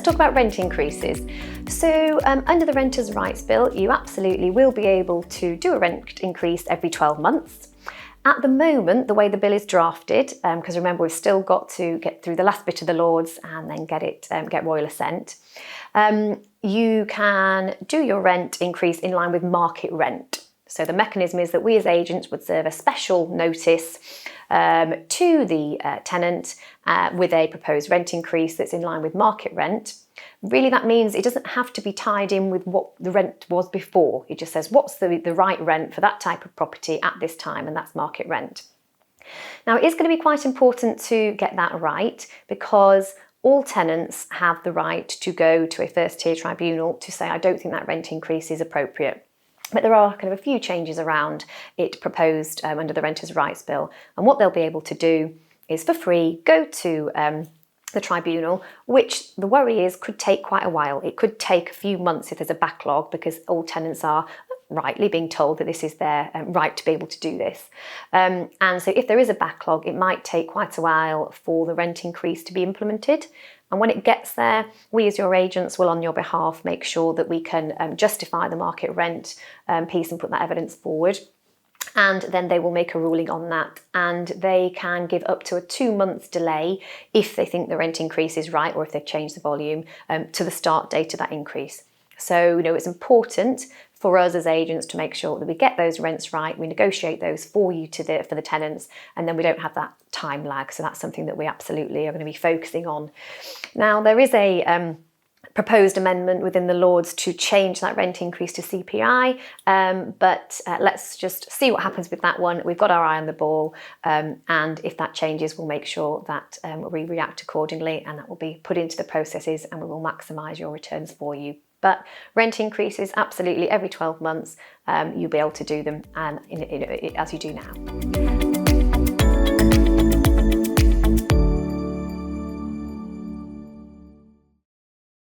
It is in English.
talk about rent increases. So under the Renters' Rights Bill, you absolutely will be able to do a rent increase every 12 months. At the moment, the way the bill is drafted, because remember we've still got to get through the last bit of the Lords and then get royal assent, you can do your rent increase in line with market rent. So the mechanism is that we as agents would serve a special notice to the tenant with a proposed rent increase that's in line with market rent. Really, that means it doesn't have to be tied in with what the rent was before. It just says what's the right rent for that type of property at this time, and that's market rent. Now, it is going to be quite important to get that right, because all tenants have the right to go to a first tier tribunal to say, I don't think that rent increase is appropriate. But there are kind of a few changes around it proposed under the Renters' Rights Bill. And what they'll be able to do is, for free, go to the tribunal, which the worry is could take quite a while. It could take a few months if there's a backlog, because all tenants are rightly being told that this is their right to be able to do this. And so if there is a backlog, it might take quite a while for the rent increase to be implemented. And when it gets there, we as your agents will on your behalf make sure that we can justify the market rent piece and put that evidence forward. And then they will make a ruling on that, and they can give up to a 2-month delay if they think the rent increase is right, or if they've changed the volume to the start date of that increase. So, it's important for us as agents to make sure that we get those rents right, we negotiate those for you for the tenants, and then we don't have that time lag. So that's something that we absolutely are going to be focusing on. Now, there is a proposed amendment within the Lords to change that rent increase to CPI, but let's just see what happens with that one. We've got our eye on the ball, and if that changes, we'll make sure that we react accordingly, and that will be put into the processes, and we will maximise your returns for you. But rent increases, absolutely every 12 months, you'll be able to do them, and as you do now.